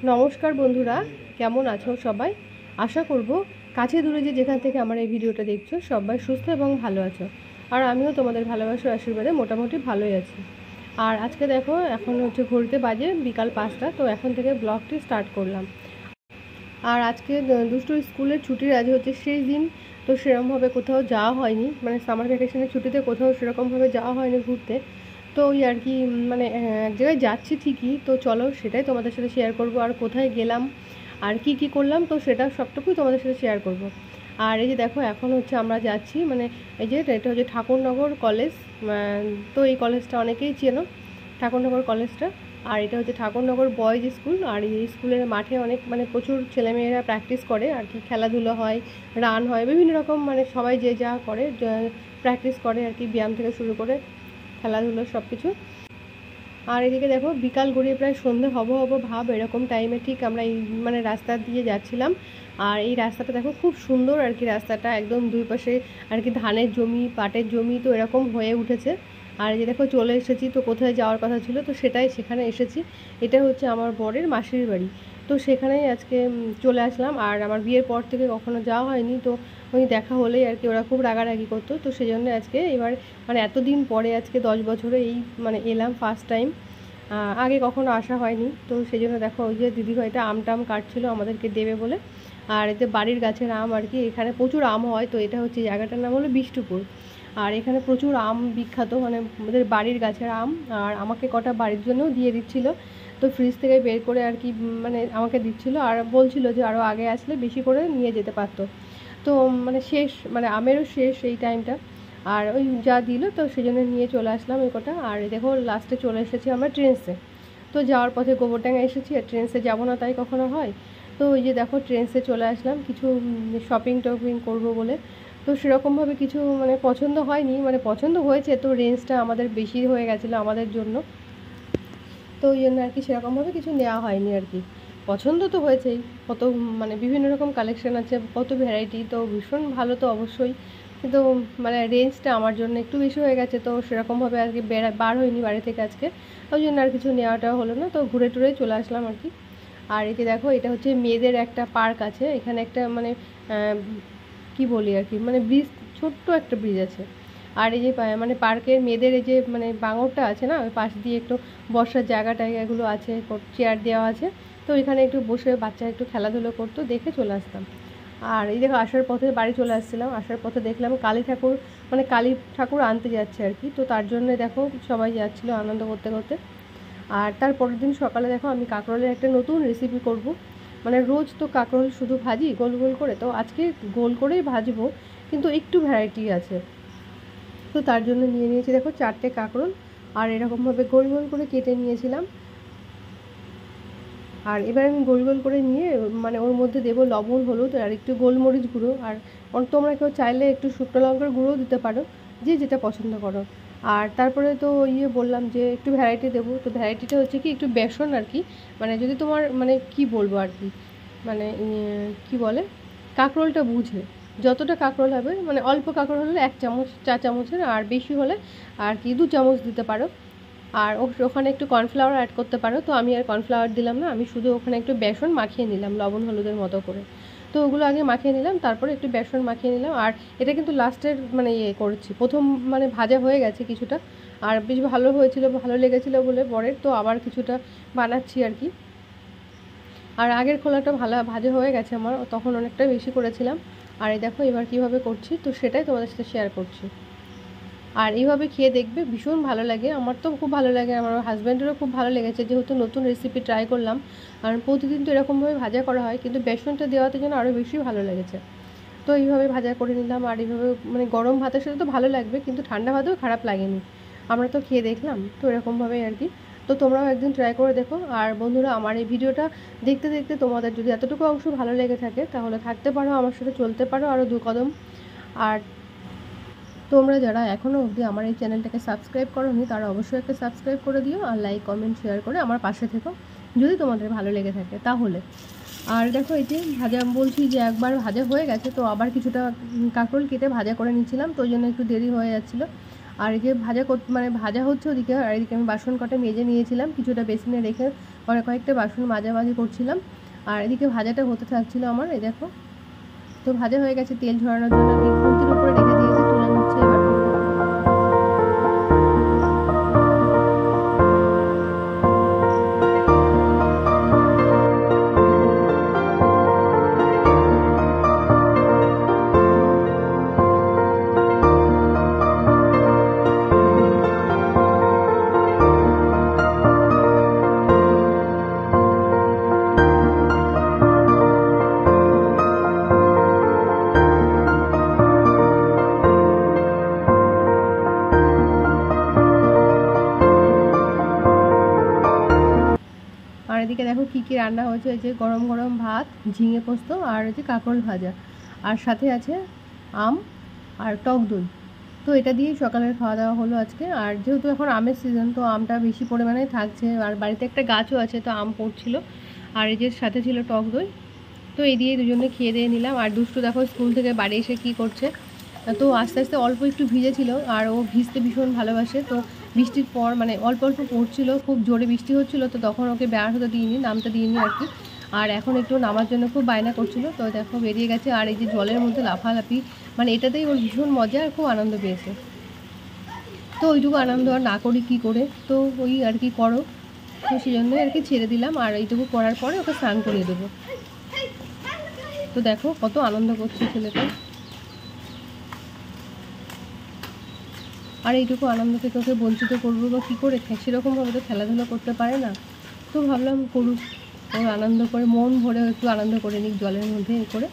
নমস্কার বন্ধুরা, কেমন আছো সবাই? আশা করব কাছে দূরে যেখান থেকে আমার এই ভিডিওটা দেখছো সবাই সুস্থ এবং ভালো আছো। আর আমিও তোমাদের ভালোবাসার আশীর্বাদে মোটামুটি ভালোই আছি। আর আজকে দেখো, এখন হচ্ছে ঘড়িতে বাজে বিকাল 5টা, তো এখন থেকে ব্লগটি স্টার্ট করলাম। আর আজকে দুষ্টু স্কুলের ছুটির আজ হচ্ছে শেষ দিন, তো সেরকমভাবে কোথাও যাওয়া হয়নি, মানে সামার ভ্যাকেশনের ছুটিতে কোথাও সেরকমভাবে যাওয়া হয়নি ঘুরতে। তো ওই আর কি, মানে এক জায়গায় যাচ্ছি ঠিকই, তো চলো সেটাই তোমাদের সাথে শেয়ার করব। আর কোথায় গেলাম আর কি কি করলাম, তো সেটা সবটুকুই তোমাদের সাথে শেয়ার করব। আর এই যে দেখো, এখন হচ্ছে আমরা যাচ্ছি, মানে এই যে এটা হচ্ছে ঠাকুরনগর কলেজ। তো এই কলেজটা অনেকেই চেনো, ঠাকুরনগর কলেজটা। আর এটা হচ্ছে ঠাকুরনগর বয়েজ স্কুল। আর এই স্কুলের মাঠে অনেক, মানে প্রচুর ছেলেমেয়েরা প্র্যাকটিস করে আর কি, খেলাধুলো হয়, রান হয়, বিভিন্ন রকম, মানে সবাই যে যা করে প্র্যাকটিস করে আর কি, ব্যায়াম থেকে শুরু করে খেলাধুলো সব কিছু। আর এদিকে দেখো, বিকাল গড়িয়ে প্রায় সন্ধে হব হব ভাব, এরকম টাইমে ঠিক আমরা এই মানে রাস্তা দিয়ে যাচ্ছিলাম। আর এই রাস্তাটা দেখো খুব সুন্দর আর কি, রাস্তাটা একদম দুই পাশে আর কি ধানের জমি, পাটের জমি, তো এরকম হয়ে উঠেছে। আর এই যে দেখো চলে এসেছি, তো কোথায় যাওয়ার কথা ছিল তো সেখানে এসেছি। এটা হচ্ছে আমার বরের মাসির বাড়ি, তো সেখানেই আজকে চলে আসলাম। আর আমার বিয়ের পর থেকে কখনো যাওয়া হয়নি, তো ওই দেখা হলেই আর কি ওরা খুব রাগারাগি করতো, তো সেই জন্য আজকে এবার মানে এতদিন পরে আজকে 10 বছরে এই মানে এলাম ফার্স্ট টাইম। আগে কখনো আসা হয়নি, তো সেই জন্য দেখো ওই যে দিদিভাইটা আম টাম কাটছিল আমাদেরকে দেবে বলে। আর এতে বাড়ির গাছের আম আর কি, এখানে প্রচুর আম হয়, তো এটা হচ্ছে জায়গাটার নাম হলো বিষ্টুপুর। আর এখানে প্রচুর আম বিখ্যাত, মানে আমাদের বাড়ির গাছের আম। আর আমাকে কটা বাড়ির জন্যও দিয়ে দিচ্ছিল, তো ফ্রিজ থেকে বের করে আর কি মানে আমাকে দিচ্ছিল, আর বলছিল যে আরও আগে আসলে বেশি করে নিয়ে যেতে পারতো। তো মানে শেষ, মানে আমেরও শেষ এই টাইমটা। আর ওই যা দিল, তো সেই জন্য নিয়ে চলে আসলাম এই কটা। আর দেখো লাস্টে চলে এসেছি আমরা ট্রেনসে। তো যাওয়ার পথে গোবরডাঙ্গা এসেছি, আর ট্রেনসে যাবো না তাই কখনো হয়। তো ওই যে দেখো ট্রেনসে চলে আসলাম কিছু শপিং টপিং করবো বলে। তো সেরকমভাবে কিছু মানে পছন্দ হয়নি, মানে পছন্দ হয়েছে, তো রেঞ্জটা আমাদের বেশি হয়ে গেছিলো আমাদের জন্য, তো ওই জন্য আর কি সেরকমভাবে কিছু নেওয়া হয়নি আর কি। পছন্দ তো হয়েছেই, কত মানে বিভিন্ন রকম কালেকশন আছে, কত ভ্যারাইটি, তো ভীষণ ভালো তো অবশ্যই, কিন্তু মানে রেঞ্জটা আমার জন্য একটু বেশি হয়ে গেছে, তো সেরকমভাবে আর কি বার হয়নি বাড়ি থেকে আজকে, ওই জন্য আর কিছু নেওয়াটাও হলো না, তো ঘুরে টুরে চলে আসলাম আর কি। আর এই যে দেখো, এটা হচ্ছে মেয়েদের একটা পার্ক আছে এখানে, একটা মানে কি বলি আর কি, মানে ব্রিজ, ছোট্ট একটা ব্রিজ আছে। আর এই যে মানে পার্কের মেয়েদের এই যে মানে বাঙরটা আছে না, ওই পাশ দিয়ে একটু বসার জায়গা টায়গাগুলো আছে, চেয়ার দেওয়া আছে, তো এখানে একটু বসে বাচ্চা একটু খেলাধুলো করতো, দেখে চলে আসতাম। আর এই দেখো আসার পথে বাড়ি চলে আসছিলাম, আসার পথে দেখলাম কালী ঠাকুর, মানে কালী ঠাকুর আনতে যাচ্ছে আর কি, তো তার জন্য দেখো সবাই যাচ্ছিলো আনন্দ করতে করতে। আর তার পরের দিন সকালে দেখো আমি কাঁকরোলের একটা নতুন রেসিপি করব। মানে রোজ তো কাঁকরোল শুধু ভাজি গোল গোল করে, তো আজকে গোল করেই ভাজবো, কিন্তু একটু ভ্যারাইটি আছে। তো তার জন্য নিয়ে নিয়েছি দেখো 4টে কাঁকরোল, আর এরকমভাবে গোল গোল করে কেটে নিয়েছিলাম। আর এবার আমি গোল গোল করে নিয়ে মানে ওর মধ্যে দেবো লবণ, হলুদ, আর একটু গোলমরিচ গুঁড়ো, আর তোমরা কেউ চাইলে একটু শুকনো লঙ্কার গুঁড়োও দিতে পারো, যে যেটা পছন্দ করো। আর তারপরে তো বললাম যে একটু ভ্যারাইটি দেবো, তো ভ্যারাইটিটা হচ্ছে কি একটু বেসন আর কি, মানে যদি তোমার মানে কি বলবো আর কি, মানে কি বলে, কাঁকরোলটা বুঝে যতটা কাঁকরোল হবে, মানে অল্প কাঁকরোল হলে 1 চামচ, চা চামচের, আর বেশি হলে আর কি 2 চামচ দিতে পারো। আর ওখানে একটু কর্নফ্লাওয়ার অ্যাড করতে পারো, তো আমি আর কর্নফ্লাওয়ার দিলাম না, আমি শুধু ওখানে একটু বেসন মাখিয়ে নিলাম লবণ হলুদের মতো করে। তো ওগুলো আগে মাখিয়ে নিলাম, তারপরে একটু বেসন মাখিয়ে নিলাম। আর এটা কিন্তু লাস্টের মানে করেছি, প্রথম মানে ভাজা হয়ে গেছে কিছুটা, আর বেশ ভালো হয়েছিল, ভালো লেগেছিলো বলে বরের, তো আবার কিছুটা বানাচ্ছি আর কি। আর আগের খোলাটা ভাজা হয়ে গেছে আমার, তখন অনেকটা বেশি করেছিলাম। আর এই দেখো এবার কীভাবে করছি, তো সেটাই তোমাদের সাথে শেয়ার করছি। আর এইভাবে খেয়ে দেখবে, ভীষণ ভালো লাগে, আমার তো খুব ভালো লাগে, আমার হাজব্যান্ডেরও খুব ভালো লেগেছে, যেহেতু নতুন রেসিপি ট্রাই করলাম। আর প্রতিদিন তো এরকমভাবে ভাজা করা হয়, কিন্তু বেসনটা দেওয়াতে যেন আরও বেশি ভালো লেগেছে। তো এইভাবে ভাজা করে নিলাম, আর এইভাবে মানে গরম ভাতের সাথে তো ভালো লাগবে, কিন্তু ঠান্ডা ভাতেও খারাপ লাগেনি, আমরা তো খেয়ে দেখলাম, তো এরকমভাবেই আর কি। তো তোমরাও একদিন ট্রাই করে দেখো। আর বন্ধুরা, আমার এই ভিডিওটা দেখতে দেখতে তোমাদের যদি এতটুকু অংশ ভালো লেগে থাকে, তাহলে থাকতে পারো আমার সাথে, চলতে পারো আরও 2 কদম। আর তোমরা যারা এখনও অবধি আমার এই চ্যানেলটাকে সাবস্ক্রাইব করোনি, তারা অবশ্যই একটা সাবস্ক্রাইব করে দিও, আর লাইক কমেন্ট শেয়ার করে আমার পাশে থেকো যদি তোমাদের ভালো লেগে থাকে তাহলে। আর দেখো এই যে ভাজা, বলছি যে একবার ভাজা হয়ে গেছে, তো আবার কিছুটা কাঁকরোল কেটে ভাজা করে নিচ্ছিলাম, তো ওই জন্য একটু দেরি হয়ে যাচ্ছিলো। আর এই যে মানে ভাজা হচ্ছে ওদিকে, আর এদিকে আমি বাসন কটা মেজে নিয়েছিলাম, কিছুটা বেসিনে রেখে কয়েকটা বাসন মাজামাজি করছিলাম। আর এদিকে ভাজাটা হতে থাকছিল আমার, এই দেখো। তো ভাজা হয়ে গেছে, তেল ঝরানোর জন্য আমি খুন্তির উপরে রেখে দিয়েছি, তুলে নিচ্ছে এবার। আর এদিকে দেখো কী কী রান্না হয়েছে, এই যে গরম গরম ভাত, ঝিঙে পোস্ত, আর এই যে কাঁকরোল ভাজা, আর সাথে আছে আম আর টক দই। তো এটা দিয়েই সকালের খাওয়া দাওয়া হলো আজকে। আর যেহেতু এখন আমের সিজন, তো আমটা বেশি পরিমাণে থাকছে, আর বাড়িতে একটা গাছও আছে, তো আম পড়ছিল, আর এই যে সাথে ছিল টক দই। তো এই দিয়ে দুজনে খেয়ে দিয়ে নিলাম। আর দুষ্টু দেখো স্কুল থেকে বাড়ি এসে কী করছে, তো আস্তে আস্তে অল্প একটু ভিজেছিল, আর ও ভিজতে ভীষণ ভালোবাসে। তো বৃষ্টির পর মানে অল্প অল্প পড়ছিল, খুব জোরে বৃষ্টি হচ্ছিলো, তো তখন ওকে বের হতে দিইনি, নামতে দিইনি আর কি। আর এখন একটু নামার জন্য খুব বায়না করছিল, তো দেখো বেরিয়ে গেছে। আর এই যে জলের মধ্যে লাফালাফি, মানে এটাতেই ওর ভীষণ মজা আর খুব আনন্দ পেয়েছে। তো ওইটুকু আনন্দ আর না করি কী করে, তো ওই আর কি করো, তো সেই জন্যই আর কি ছেড়ে দিলাম। আর এইটুকু করার পরে ওকে স্নান করিয়ে দেবো। তো দেখো কত আনন্দ করছে ছেলেটা। আর এইটুকু আনন্দ থেকে ওকে বঞ্চিত করবো বা কী করে, সেরকমভাবে তো খেলাধুলো করতে পারে না। তো ভাবলাম করুক, ওর আনন্দ করে মন ভরে একটু আনন্দ করে নিক জলের মধ্যে এ করে।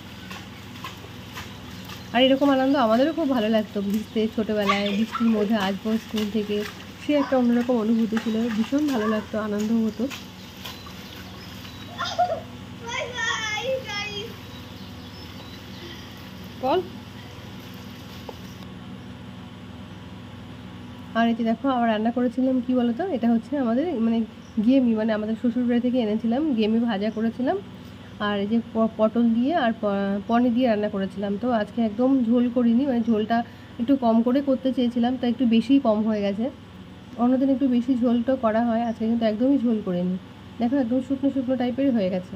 আর এরকম আনন্দ আমাদেরও খুব ভালো লাগতো, ভিজতে, ছোটোবেলায় বৃষ্টির মধ্যে আসবো স্কুল থেকে, সে একটা অন্যরকম অনুভূতি ছিল, ভীষণ ভালো লাগতো, আনন্দ হতো। বল। আর এই যে দেখো আবার রান্না করেছিলাম কি বলো তো, এটা হচ্ছে আমাদের মানে গেমি, মানে আমাদের শ্বশুরবাড়ি থেকে এনেছিলাম গেমি, ভাজা করেছিলাম। আর এই যে পটল দিয়ে আর পনির দিয়ে রান্না করেছিলাম। তো আজকে একদম ঝোল করিনি, মানে ঝোলটা একটু কম করে করতে চেয়েছিলাম, তো একটু বেশিই কম হয়ে গেছে। অন্যদিন একটু বেশি ঝোলটা করা হয়, আজকে কিন্তু একদমই ঝোল করিনি। দেখো একদম শুকনো শুকনো টাইপেরই হয়ে গেছে।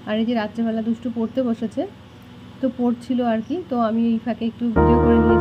আর এই যে রাত্রেবেলা দুষ্টু পড়তে বসেছে, তো পড়ছিল আর কি, তো আমি এই ফাঁকে একটু ভিডিও করে নিয়ে